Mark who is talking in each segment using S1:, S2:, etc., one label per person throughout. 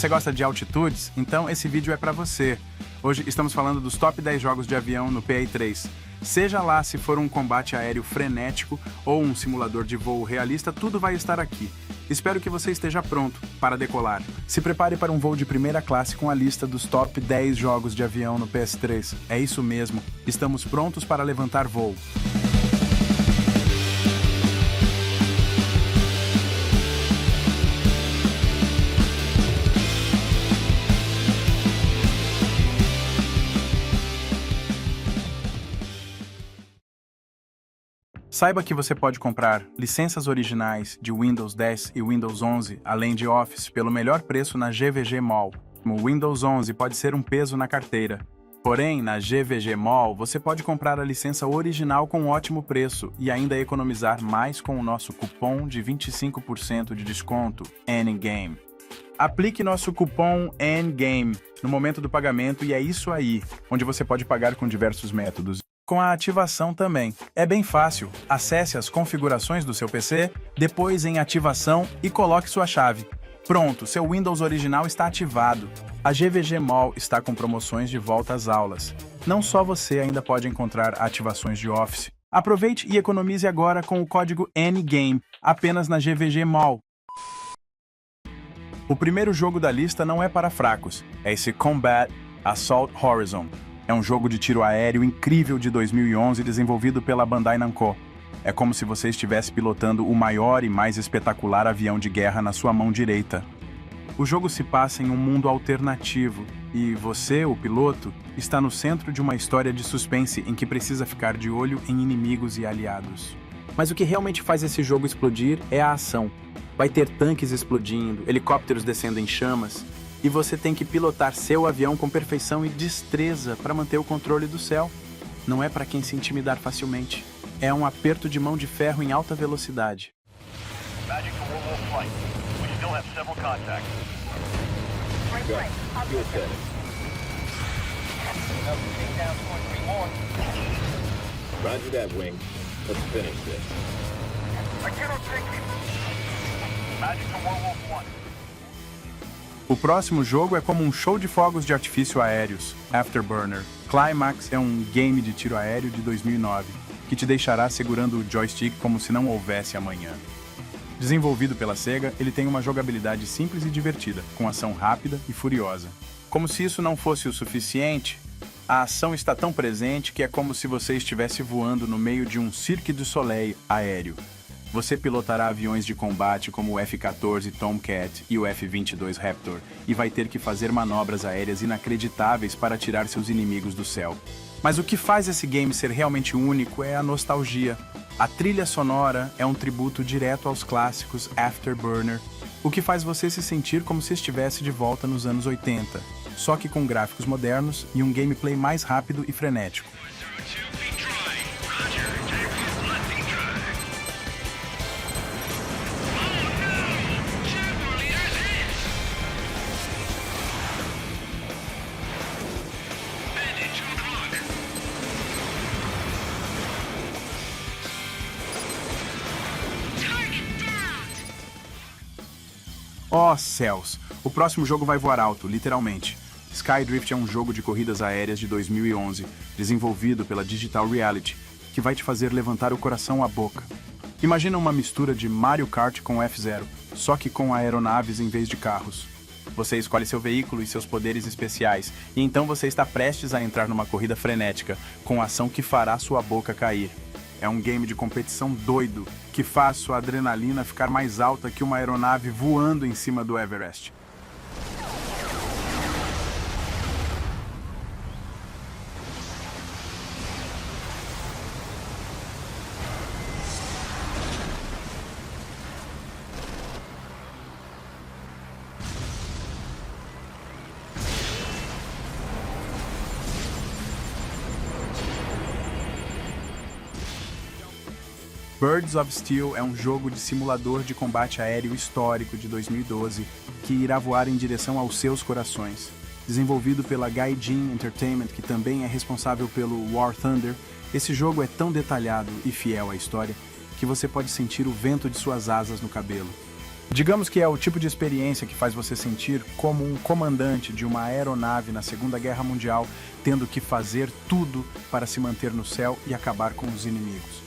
S1: você gosta de altitudes, então esse vídeo é para você. Hoje estamos falando dos top 10 jogos de avião no PA3. Seja lá se for um combate aéreo frenético ou um simulador de voo realista, tudo vai estar aqui. Espero que você esteja pronto para decolar. Se prepare para um voo de primeira classe com a lista dos top 10 jogos de avião no PS3. É isso mesmo, estamos prontos para levantar voo. Saiba que você pode comprar licenças originais de Windows 10 e Windows 11, além de Office, pelo melhor preço na GVG Mall. O Windows 11 pode ser um peso na carteira. Porém, na GVG Mall, você pode comprar a licença original com um ótimo preço e ainda economizar mais com o nosso cupom de 25% de desconto, N-Game. Aplique nosso cupom N-Game no momento do pagamento e é isso aí, onde você pode pagar com diversos métodos. Com a ativação também. É bem fácil. Acesse as configurações do seu PC, depois em ativação e coloque sua chave. Pronto, seu Windows original está ativado. A GVG Mall está com promoções de volta às aulas. Não só você ainda pode encontrar ativações de Office. Aproveite e economize agora com o código NGAME, apenas na GVG Mall. O primeiro jogo da lista não é para fracos. É esse Combat Assault Horizon. É um jogo de tiro aéreo incrível de 2011 desenvolvido pela Bandai Namco. É como se você estivesse pilotando o maior e mais espetacular avião de guerra na sua mão direita. O jogo se passa em um mundo alternativo e você, o piloto, está no centro de uma história de suspense em que precisa ficar de olho em inimigos e aliados.
S2: Mas o que realmente faz esse jogo explodir é a ação. Vai ter tanques explodindo, helicópteros descendo em chamas, e você tem que pilotar seu avião com perfeição e destreza para manter o controle do céu. Não é para quem se intimidar facilmente. É um aperto de mão de ferro em alta velocidade.
S3: Roger that, Wing. Let's finish this.
S4: I cannot take it. Magic to Werewolf 1.
S1: O próximo jogo é como um show de fogos de artifício aéreos, Afterburner. Climax é um game de tiro aéreo de 2009, que te deixará segurando o joystick como se não houvesse amanhã. Desenvolvido pela Sega, ele tem uma jogabilidade simples e divertida, com ação rápida e furiosa. Como se isso não fosse o suficiente, a ação está tão presente que é como se você estivesse voando no meio de um Cirque du Soleil aéreo. Você pilotará aviões de combate como o F-14 Tomcat e o F-22 Raptor e vai ter que fazer manobras aéreas inacreditáveis para tirar seus inimigos do céu. Mas o que faz esse game ser realmente único é a nostalgia. A trilha sonora é um tributo direto aos clássicos Afterburner, o que faz você se sentir como se estivesse de volta nos anos 80, só que com gráficos modernos e um gameplay mais rápido e frenético. Oh, céus! O próximo jogo vai voar alto, literalmente. Skydrift é um jogo de corridas aéreas de 2011, desenvolvido pela Digital Reality, que vai te fazer levantar o coração à boca. Imagina uma mistura de Mario Kart com F-Zero, só que com aeronaves em vez de carros. Você escolhe seu veículo e seus poderes especiais, e então você está prestes a entrar numa corrida frenética, com ação que fará sua boca cair. É um game de competição doido, que faz sua adrenalina ficar mais alta que uma aeronave voando em cima do Everest. Birds of Steel é um jogo de simulador de combate aéreo histórico de 2012 que irá voar em direção aos seus corações. Desenvolvido pela Gaijin Entertainment, que também é responsável pelo War Thunder, esse jogo é tão detalhado e fiel à história que você pode sentir o vento de suas asas no cabelo. Digamos que é o tipo de experiência que faz você sentir como um comandante de uma aeronave na Segunda Guerra Mundial, tendo que fazer tudo para se manter no céu e acabar com os inimigos.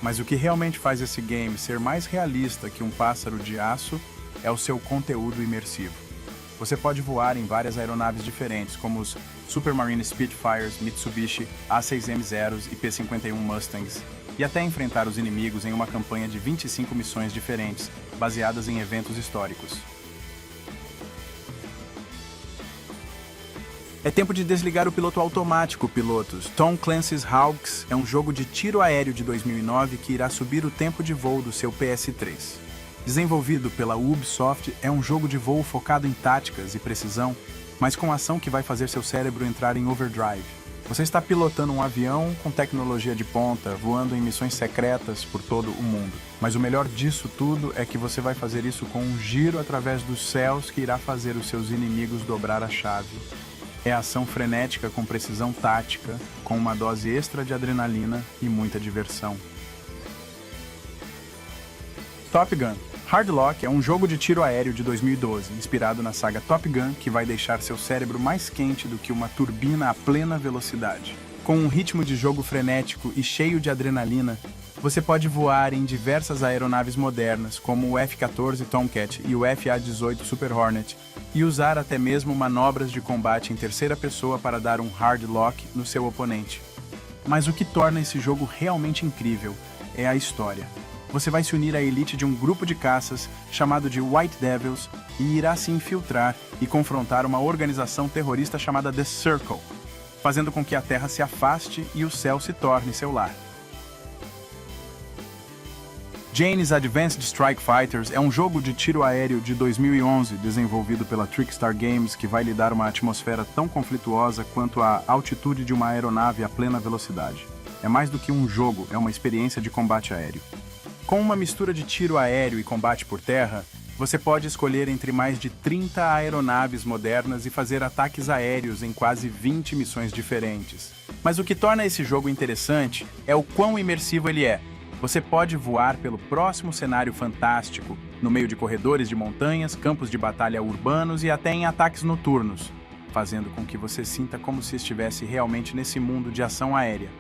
S1: Mas o que realmente faz esse game ser mais realista que um pássaro de aço é o seu conteúdo imersivo. Você pode voar em várias aeronaves diferentes, como os Supermarine Spitfires, Mitsubishi, A6M0s e P-51 Mustangs, e até enfrentar os inimigos em uma campanha de 25 missões diferentes, baseadas em eventos históricos. É tempo de desligar o piloto automático, pilotos. Tom Clancy's Hawks é um jogo de tiro aéreo de 2009 que irá subir o tempo de voo do seu PS3. Desenvolvido pela Ubisoft, é um jogo de voo focado em táticas e precisão, mas com ação que vai fazer seu cérebro entrar em overdrive. Você está pilotando um avião com tecnologia de ponta, voando em missões secretas por todo o mundo. Mas o melhor disso tudo é que você vai fazer isso com um giro através dos céus que irá fazer os seus inimigos dobrar a chave. É ação frenética com precisão tática, com uma dose extra de adrenalina e muita diversão. Top Gun. Hard Lock é um jogo de tiro aéreo de 2012, inspirado na saga Top Gun, que vai deixar seu cérebro mais quente do que uma turbina a plena velocidade. Com um ritmo de jogo frenético e cheio de adrenalina, você pode voar em diversas aeronaves modernas, como o F-14 Tomcat e o FA-18 Super Hornet, e usar até mesmo manobras de combate em terceira pessoa para dar um hard lock no seu oponente. Mas o que torna esse jogo realmente incrível é a história. Você vai se unir à elite de um grupo de caças chamado de White Devils e irá se infiltrar e confrontar uma organização terrorista chamada The Circle, fazendo com que a Terra se afaste e o céu se torne seu lar. Jane's Advanced Strike Fighters é um jogo de tiro aéreo de 2011 desenvolvido pela Trickstar Games que vai lhe dar uma atmosfera tão conflituosa quanto a altitude de uma aeronave a plena velocidade. É mais do que um jogo, é uma experiência de combate aéreo. Com uma mistura de tiro aéreo e combate por terra, você pode escolher entre mais de 30 aeronaves modernas e fazer ataques aéreos em quase 20 missões diferentes. Mas o que torna esse jogo interessante é o quão imersivo ele é. Você pode voar pelo próximo cenário fantástico, no meio de corredores de montanhas, campos de batalha urbanos e até em ataques noturnos, fazendo com que você sinta como se estivesse realmente nesse mundo de ação aérea.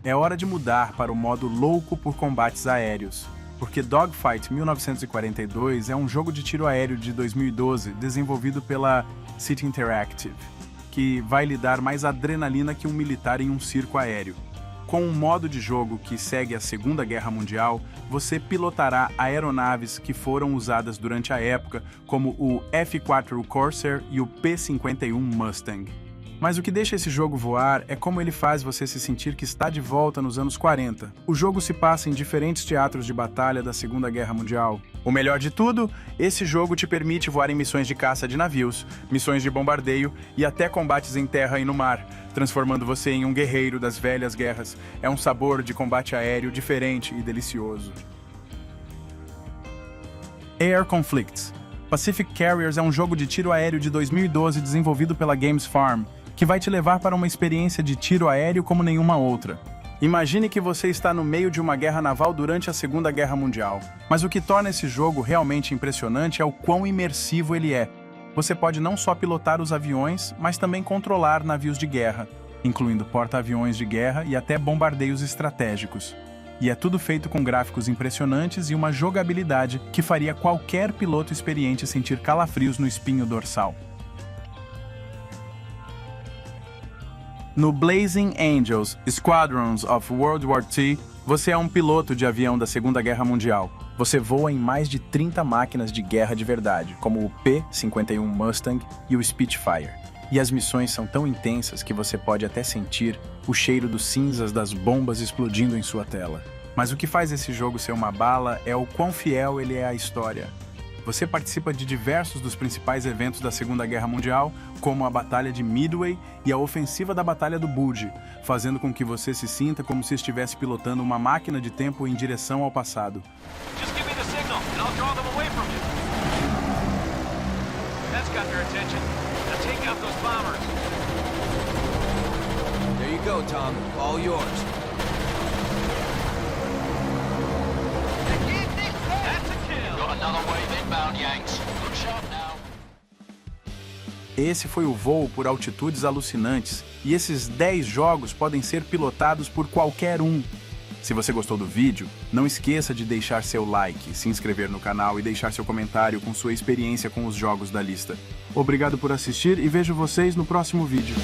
S1: É hora de mudar para o modo louco por combates aéreos, porque Dogfight 1942 é um jogo de tiro aéreo de 2012 desenvolvido pela City Interactive, que vai lhe dar mais adrenalina que um militar em um circo aéreo. Com um modo de jogo que segue a Segunda Guerra Mundial, você pilotará aeronaves que foram usadas durante a época, como o F-4 Corsair e o P-51 Mustang. Mas o que deixa esse jogo voar é como ele faz você se sentir que está de volta nos anos 40. O jogo se passa em diferentes teatros de batalha da Segunda Guerra Mundial. O melhor de tudo, esse jogo te permite voar em missões de caça de navios, missões de bombardeio e até combates em terra e no mar, transformando você em um guerreiro das velhas guerras. É um sabor de combate aéreo diferente e delicioso. Air Conflicts. Pacific Carriers é um jogo de tiro aéreo de 2012 desenvolvido pela Games Farm, que vai te levar para uma experiência de tiro aéreo como nenhuma outra. Imagine que você está no meio de uma guerra naval durante a Segunda Guerra Mundial. Mas o que torna esse jogo realmente impressionante é o quão imersivo ele é. Você pode não só pilotar os aviões, mas também controlar navios de guerra, incluindo porta-aviões de guerra e até bombardeios estratégicos. E é tudo feito com gráficos impressionantes e uma jogabilidade que faria qualquer piloto experiente sentir calafrios no espinho dorsal. No Blazing Angels Squadrons of World War II, você é um piloto de avião da Segunda Guerra Mundial. Você voa em mais de 30 máquinas de guerra de verdade, como o P-51 Mustang e o Spitfire. E as missões são tão intensas que você pode até sentir o cheiro dos cinzas das bombas explodindo em sua tela. Mas o que faz esse jogo ser uma bala é o quão fiel ele é à história. Você participa de diversos dos principais eventos da Segunda Guerra Mundial, como a Batalha de Midway e a Ofensiva da Batalha do Bulge, fazendo com que você se sinta como se estivesse pilotando uma máquina de tempo em direção ao passado.
S4: Just give me the signal, and I'll draw them away from you. That's got their attention. Now take out those bombers.
S5: There you go, Tom. All yours.
S4: I can't take
S5: down, Yanks. Look sharp now.
S2: Esse foi o voo por altitudes alucinantes, e esses 10 jogos podem ser pilotados por qualquer um. Se você gostou do vídeo, não esqueça de deixar seu like, se inscrever no canal e deixar seu comentário com sua experiência com os jogos da lista. Obrigado por assistir e vejo vocês no próximo vídeo.